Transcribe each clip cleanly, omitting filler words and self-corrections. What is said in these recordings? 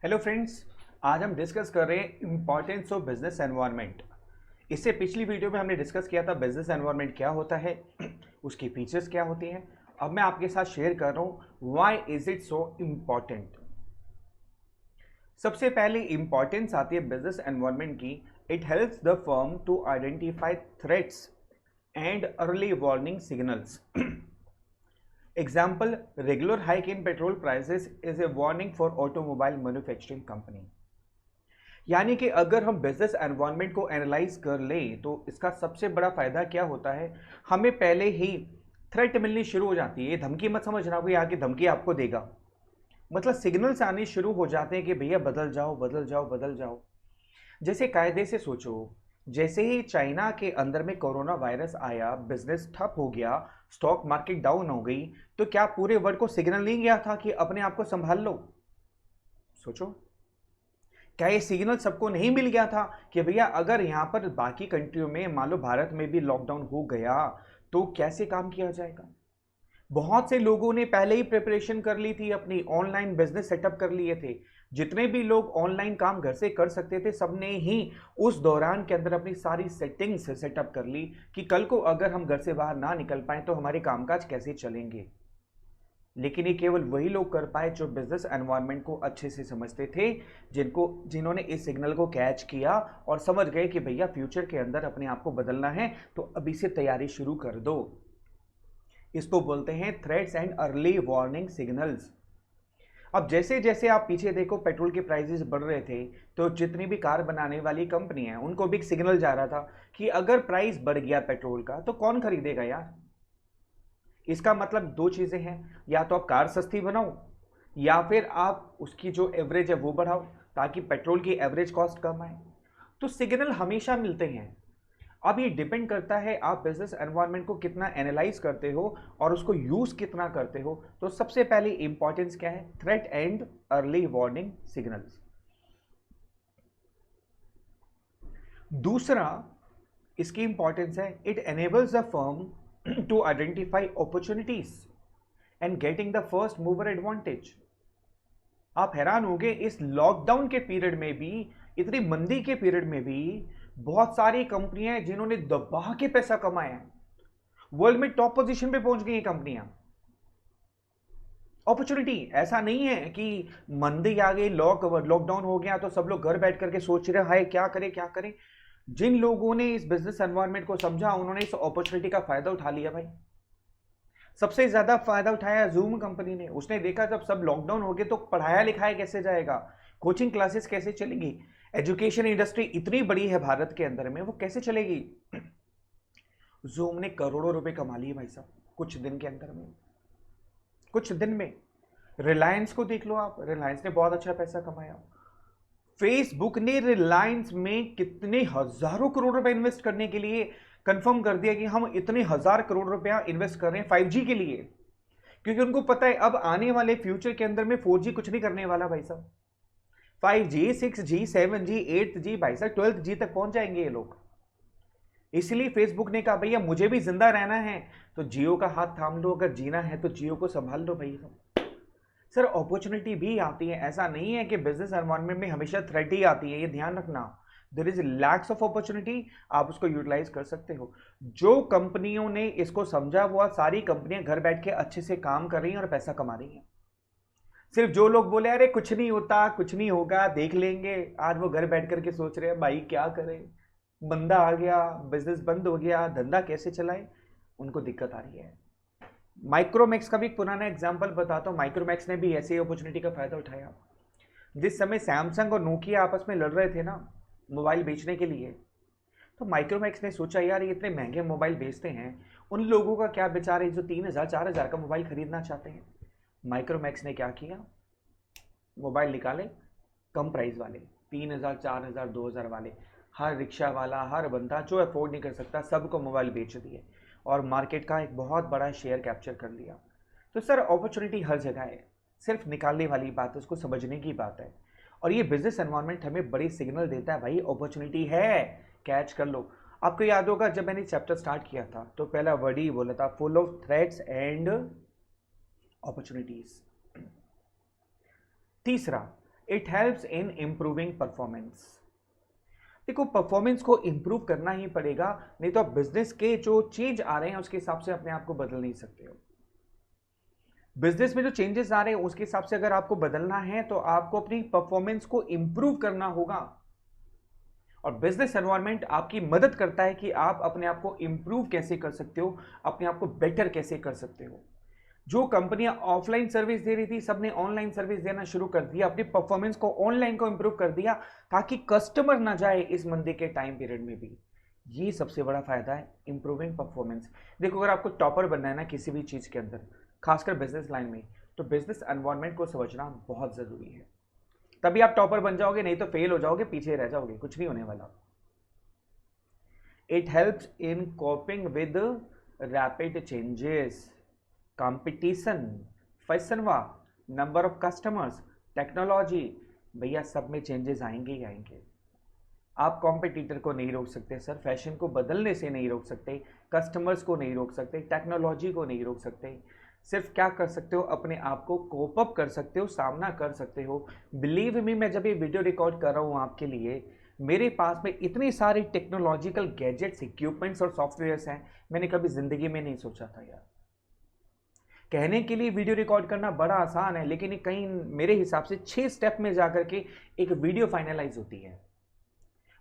Hello friends, आज हम discuss कर रहे हैं इंपॉर्टेंस ऑफ बिजनेस एनवायरनमेंट। इससे पिछली वीडियो में हमने डिस्कस किया था बिजनेस एनवायरनमेंट क्या होता है, उसकी फीचर्स क्या होती हैं। अब मैं आपके साथ शेयर कर रहा हूं why is it so important. सबसे पहले इंपॉर्टेंस आती है बिजनेस एनवायरनमेंट की। It helps the firm to identify threats and early warning signals. Example, regular hike in petrol prices is a warning for automobile manufacturing company। यानी कि अगर हम business environment को एनालाइज कर लें तो इसका सबसे बड़ा फायदा क्या होता है, हमें पहले ही थ्रेट मिलनी शुरू हो जाती है। ये धमकी मत समझना कोई आके धमकी आपको देगा, मतलब सिग्नल्स आने शुरू हो जाते हैं कि भैया बदल जाओ बदल जाओ बदल जाओ। जैसे कायदे से सोचो, जैसे ही चाइना के अंदर में कोरोना वायरस आया, बिजनेस ठप हो गया, स्टॉक मार्केट डाउन हो गई, तो क्या पूरे वर्ल्ड को सिग्नल नहीं गया था कि अपने आप को संभाल लो? सोचो, क्या ये सिग्नल सबको नहीं मिल गया था कि भैया अगर यहां पर बाकी कंट्रियों में, मान लो भारत में भी लॉकडाउन हो गया तो कैसे काम किया जाएगा? बहुत से लोगों ने पहले ही प्रिपरेशन कर ली थी, अपनी ऑनलाइन बिजनेस सेटअप कर लिए थे। जितने भी लोग ऑनलाइन काम घर से कर सकते थे, सबने ही उस दौरान के अंदर अपनी सारी सेटिंग्स सेटअप कर ली कि कल को अगर हम घर से बाहर ना निकल पाए तो हमारे कामकाज कैसे चलेंगे। लेकिन ये केवल वही लोग कर पाए जो बिजनेस एनवायरनमेंट को अच्छे से समझते थे, जिन्होंने इस सिग्नल को कैच किया और समझ गए कि भैया फ्यूचर के अंदर अपने आप को बदलना है तो अभी से तैयारी शुरू कर दो। इसको बोलते हैं threats and early warning signals. अब जैसे जैसे आप पीछे देखो, पेट्रोल के प्राइसेस बढ़ रहे थे तो जितनी भी कार बनाने वाली कंपनी है उनको भी एक सिग्नल जा रहा था कि अगर प्राइस बढ़ गया पेट्रोल का तो कौन खरीदेगा यार। इसका मतलब दो चीजें हैं, या तो आप कार सस्ती बनाओ या फिर आप उसकी जो एवरेज है वो बढ़ाओ ताकि पेट्रोल की एवरेज कॉस्ट कम आए। तो सिग्नल हमेशा मिलते हैं। अब ये डिपेंड करता है आप बिजनेस एनवायरनमेंट को कितना एनालाइज करते हो और उसको यूज कितना करते हो। तो सबसे पहले इंपॉर्टेंस क्या है? Threat and early warning signals. दूसरा इसकी इंपॉर्टेंस है, it enables the firm to identify opportunities and getting the first mover advantage. आप हैरान होंगे, इस लॉकडाउन के पीरियड में भी, इतनी मंदी के पीरियड में भी बहुत सारी कंपनियां हैं जिन्होंने दबा के पैसा कमाया है। वर्ल्ड में टॉप पोजीशन पे पहुंच गई हैं कंपनियां। अपॉर्चुनिटी, ऐसा नहीं है कि मंदी आ गई, लॉकडाउन हो गया तो सब लोग घर बैठ करके सोच रहे हाय क्या करें क्या करें। जिन लोगों ने इस बिजनेस एनवायरनमेंट को समझा उन्होंने इस अपॉर्चुनिटी का फायदा उठा लिया भाई। सबसे ज्यादा फायदा उठाया जूम कंपनी ने। उसने देखा जब सब लॉकडाउन हो गए तो पढ़ाया लिखाया कैसे जाएगा, कोचिंग क्लासेस कैसे चलेंगी, एजुकेशन इंडस्ट्री इतनी बड़ी है भारत के अंदर में, वो कैसे चलेगी। जूम ने करोड़ों रुपए कमा लिए भाई साहब कुछ दिन के अंदर में, कुछ दिन में। रिलायंस को देख लो आप, रिलायंस ने बहुत अच्छा पैसा कमाया। फेसबुक ने रिलायंस में कितने हजारों करोड़ रुपए इन्वेस्ट करने के लिए कंफर्म कर दिया कि हम इतने हजार करोड़ रुपया इन्वेस्ट कर रहे हैं 5G के लिए, क्योंकि उनको पता है अब आने वाले फ्यूचर के अंदर में 4G कुछ नहीं करने वाला भाई साहब। 5G 6G 7G 8G भाई साहब 12G तक पहुंच जाएंगे ये लोग। इसलिए फेसबुक ने कहा भैया मुझे भी जिंदा रहना है तो जियो का हाथ थाम लो, अगर जीना है तो जियो को संभाल लो भाई साहब। सर अपॉर्चुनिटी भी आती है, ऐसा नहीं है कि बिजनेस एनवायरनमेंट में हमेशा थ्रेट ही आती है, ये ध्यान रखना। There is lacks of opportunity, आप उसको यूटिलाइज कर सकते हो। जो कंपनियों ने इसको समझा वो सारी कंपनियां घर बैठ के अच्छे से काम कर रही हैं और पैसा कमा रही हैं। सिर्फ जो लोग बोले अरे कुछ नहीं होता कुछ नहीं होगा देख लेंगे, आज वो घर बैठ करके सोच रहे हैं भाई क्या करें, बंदा आ गया, बिजनेस बंद हो गया, धंधा कैसे चलाए, उनको दिक्कत आ रही है। माइक्रोमैक्स का भी एक पुराना एग्जांपल बताता हूं। माइक्रोमैक्स ने भी ऐसी अपॉर्चुनिटी का फायदा उठाया। जिस समय सैमसंग और नोकिया आपस में लड़ रहे थे ना मोबाइल बेचने के लिए, तो माइक्रोमैक्स ने सोचा यार ये इतने महंगे मोबाइल बेचते हैं, उन लोगों का क्या बेचारे जो 3,000 4,000 का मोबाइल खरीदना चाहते हैं। माइक्रोमैक्स ने क्या किया, मोबाइल निकाले कम प्राइस वाले, 3,000 4,000 2,000 वाले। हर रिक्शा वाला, हर बंदा जो अफोर्ड नहीं कर सकता सबको मोबाइल बेच दिए और मार्केट का एक बहुत बड़ा शेयर कैप्चर कर लिया। तो सर अपॉर्चुनिटी हर जगह है, सिर्फ निकालने वाली बात है, उसको समझने की बात है। और ये बिजनेस एनवायरनमेंट हमें बड़ी सिग्नल देता है, भाई अपॉर्चुनिटी है, कैच कर लो। आपको याद होगा जब मैंने चैप्टर स्टार्ट किया था तो पहला वर्ड ही बोला था, full of threats and opportunities. तीसरा, it helps in improving performance. देखो परफॉर्मेंस को इंप्रूव करना ही पड़ेगा, नहीं तो आप बिजनेस के जो चेंज आ रहे हैं उसके हिसाब से अपने आप को बदल नहीं सकते हो। बिजनेस में जो चेंजेस आ रहे हैं उसके हिसाब से अगर आपको बदलना है तो आपको अपनी परफॉर्मेंस को इंप्रूव करना होगा। और बिजनेस एनवायरनमेंट आपकी मदद करता है कि आप अपने आप को इंप्रूव कैसे कर सकते हो, अपने आप को बेटर कैसे कर सकते हो। जो कंपनियां ऑफलाइन सर्विस दे रही थी सबने ऑनलाइन सर्विस देना शुरू कर दिया, अपनी परफॉर्मेंस को ऑनलाइन को इंप्रूव कर दिया ताकि कस्टमर ना जाए इस मंदी के टाइम पीरियड में भी। ये सबसे बड़ा फायदा है इंप्रूविंग परफॉर्मेंस। देखो अगर आपको टॉपर बनना है ना किसी भी चीज के अंदर, खासकर बिजनेस लाइन में, तो बिजनेस एनवायरनमेंट को समझना बहुत जरूरी है। तभी आप टॉपर बन जाओगे, नहीं तो फेल हो जाओगे, पीछे रह जाओगे, कुछ नहीं होने वाला। It helps in coping with rapid changes, competition, फैशनवा, नंबर ऑफ कस्टमर्स, टेक्नोलॉजी, भैया सब में चेंजेस आएंगे ही आएंगे। आप कॉम्पिटिटर को नहीं रोक सकते सर, फैशन को बदलने से नहीं रोक सकते, कस्टमर्स को नहीं रोक सकते, टेक्नोलॉजी को नहीं रोक सकते। सिर्फ क्या कर सकते हो, अपने आप को कोप अप कर सकते हो, सामना कर सकते हो। बिलीव मी, मैं जब ये वीडियो रिकॉर्ड कर रहा हूँ आपके लिए, मेरे पास में इतनी सारी टेक्नोलॉजिकल गैजेट्स, इक्विपमेंट्स और सॉफ्टवेयर्स हैं, मैंने कभी जिंदगी में नहीं सोचा था यार। कहने के लिए वीडियो रिकॉर्ड करना बड़ा आसान है, लेकिन ये कहीं मेरे हिसाब से 6 स्टेप में जाकर के एक वीडियो फाइनलाइज होती है।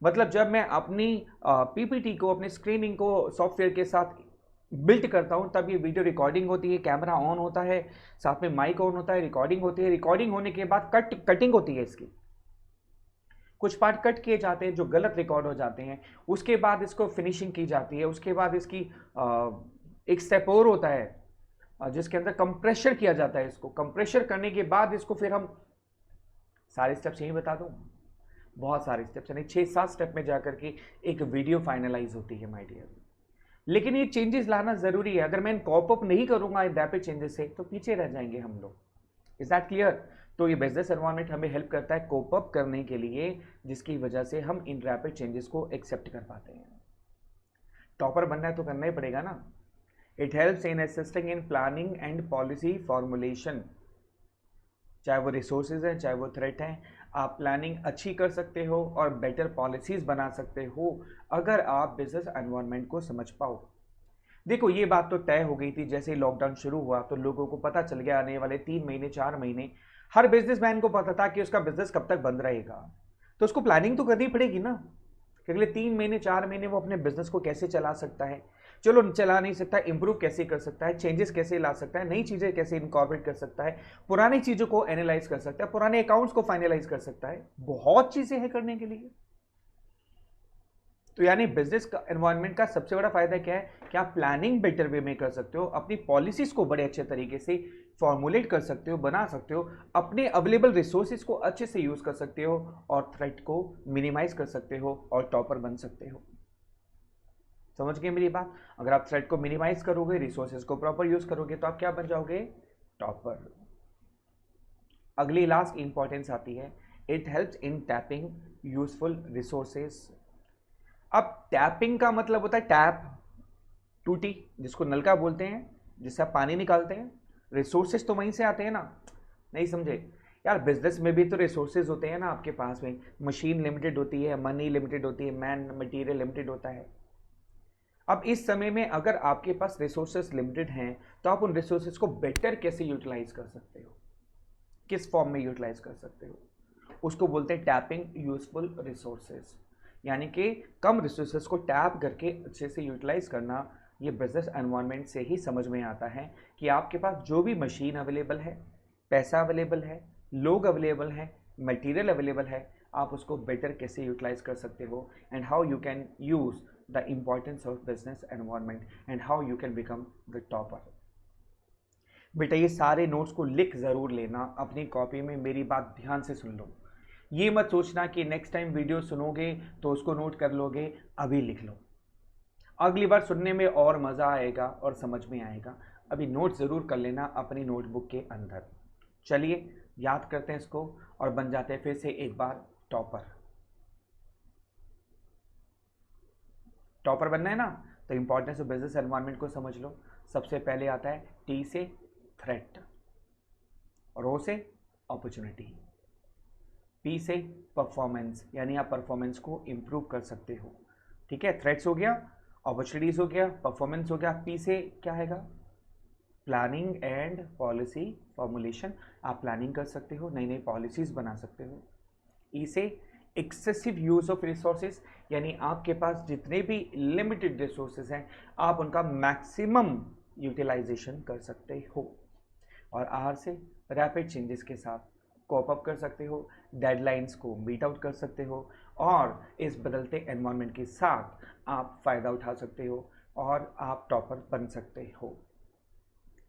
मतलब जब मैं अपनी पीपीटी को, अपने स्क्रीनिंग को सॉफ्टवेयर के साथ बिल्ड करता हूं तब ये वीडियो रिकॉर्डिंग होती है, कैमरा ऑन होता है, साथ में माइक ऑन होता है, रिकॉर्डिंग होती है। रिकॉर्डिंग होने के बाद कटिंग होती है इसकी, कुछ पार्ट कट किए जाते हैं जो गलत रिकॉर्ड हो जाते हैं, उसके बाद इसको फिनिशिंग की जाती है। उसके बाद इसकी एक स्टेप और होता है जिसके अंदर कंप्रेशर किया जाता है। इसको कंप्रेशर करने के बाद इसको फिर हम, सारे स्टेप्स यही बता दूं, बहुत सारे स्टेप्स, यानी 6-7 स्टेप में जाकर के एक वीडियो फाइनलाइज होती है माय डियर। लेकिन ये चेंजेस लाना जरूरी है, अगर मैं कॉप अप नहीं करूंगा इन रैपिड चेंजेस से तो पीछे रह जाएंगे हम लोग। Is that clear? तो ये बिजनेस एनवायरनमेंट हमें हेल्प करता है कोप अप करने के लिए, जिसकी वजह से हम इन रैपिड चेंजेस को एक्सेप्ट कर पाते हैं। टॉपर बनना है तो करना ही पड़ेगा ना। It helps in assisting in planning and policy formulation, चाहे वो रिसोर्सेज हैं चाहे वो थ्रेट हैं, आप प्लानिंग अच्छी कर सकते हो और बेटर पॉलिसीज बना सकते हो अगर आप बिजनेस एनवायरनमेंट को समझ पाओ। देखो ये बात तो तय हो गई थी, जैसे ही लॉकडाउन शुरू हुआ तो लोगों को पता चल गया आने वाले 3 महीने 4 महीने हर बिजनेसमैन को पता था कि उसका बिजनेस कब तक बंद रहेगा, तो उसको प्लानिंग तो करनी पड़ेगी ना कि अगले 3 महीने 4 महीने वो अपने बिजनेस को कैसे चला सकता है। चलो चला नहीं सकता, इंप्रूव कैसे कर सकता है, चेंजेस कैसे ला सकता है, नई चीजें कैसे इनकॉर्पोरेट कर सकता है, पुरानी चीजों को एनालाइज कर सकता है, पुराने अकाउंट्स को फाइनलाइज कर सकता है, बहुत चीजें हैं करने के लिए। तो यानी बिजनेस का एनवायरनमेंट का सबसे बड़ा फायदा क्या है कि आप प्लानिंग बेटर वे में कर सकते हो, अपनी पॉलिसीज को बड़े अच्छे तरीके से फॉर्मुलेट कर सकते हो, बना सकते हो, अपने अवेलेबल रिसोर्सेज को अच्छे से यूज कर सकते हो और थ्रेट को मिनिमाइज कर सकते हो और टॉपर बन सकते हो। समझ गए मेरी बात? अगर आप थ्रेट को मिनिमाइज करोगे, रिसोर्सेज को प्रॉपर यूज करोगे, तो आप क्या बन जाओगे? टॉपर। अगली लास्ट इंपॉर्टेंस आती है, it helps in tapping useful resources. अब टैपिंग का मतलब होता है टैप, टूटी जिसको नलका बोलते हैं, जिससे आप पानी निकालते हैं। रिसोर्सेज तो वहीं से आते हैं ना, नहीं समझे यार? बिजनेस में भी तो रिसोर्सेज होते हैं ना आपके पास में, मशीन लिमिटेड होती है, मनी लिमिटेड होती है, मैन मटेरियल लिमिटेड होता है। अब इस समय में अगर आपके पास रिसोर्सेज लिमिटेड हैं तो आप उन रिसोर्सेज को बेटर कैसे यूटिलाइज कर सकते हो, किस फॉर्म में यूटिलाइज कर सकते हो, उसको बोलते हैं टैपिंग यूजफुल रिसोर्सेज। यानी कि कम रिसोर्सेज को टैप करके अच्छे से यूटिलाइज करना। ये बिजनेस एनवायरनमेंट से ही समझ में आता है कि आपके पास जो भी मशीन अवेलेबल है, पैसा अवेलेबल है, लोग अवेलेबल हैं, मटेरियल अवेलेबल है, आप उसको बेटर कैसे यूटिलाइज कर सकते हो, and how you can use the importance of business environment and how you can become the topper। बेटा ये सारे नोट्स को लिख जरूर लेना अपनी कॉपी में, मेरी बात ध्यान से सुन लो। ये मत सोचना कि नेक्स्ट टाइम वीडियो सुनोगे तो उसको नोट कर लोगे, अभी लिख लो, अगली बार सुनने में और मजा आएगा और समझ में आएगा। अभी नोट जरूर कर लेना अपनी नोटबुक के अंदर। चलिए याद करते हैं इसको और बन जाते हैं फिर से एक बार टॉपर। टॉपर बनना है ना, तो इंपॉर्टेंस ऑफ बिजनेस एनवायरनमेंट को समझ लो। सबसे पहले आता है टी से थ्रेट और ओ से अपॉर्चुनिटी। पी से परफॉर्मेंस, यानी आप परफॉर्मेंस को इम्प्रूव कर सकते हो। ठीक है, थ्रेट्स हो गया, अपॉर्चुनिटीज हो गया, परफॉर्मेंस हो गया। पी से क्या हैगा, प्लानिंग एंड पॉलिसी फॉर्मुलेशन, आप प्लानिंग कर सकते हो, नई नई पॉलिसीज बना सकते हो। ई से एक्सेसिव यूज ऑफ रिसोर्सेज, यानी आपके पास जितने भी लिमिटेड रिसोर्सेज हैं आप उनका मैक्सिमम यूटिलाइजेशन कर सकते हो। और आर से रैपिड चेंजेस के साथ कोप अप कर सकते हो, डेडलाइंस को मीट आउट कर सकते हो, और इस बदलते एनवायरनमेंट के साथ आप फ़ायदा उठा सकते हो और आप टॉपर बन सकते हो।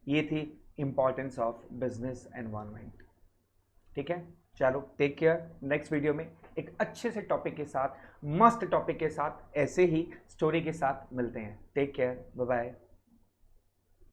ये थी इम्पॉर्टेंस ऑफ बिजनेस एनवायरनमेंट। ठीक है, चलो टेक केयर। नेक्स्ट वीडियो में एक अच्छे से टॉपिक के साथ, मस्त टॉपिक के साथ, ऐसे ही स्टोरी के साथ मिलते हैं। Take care, bye bye.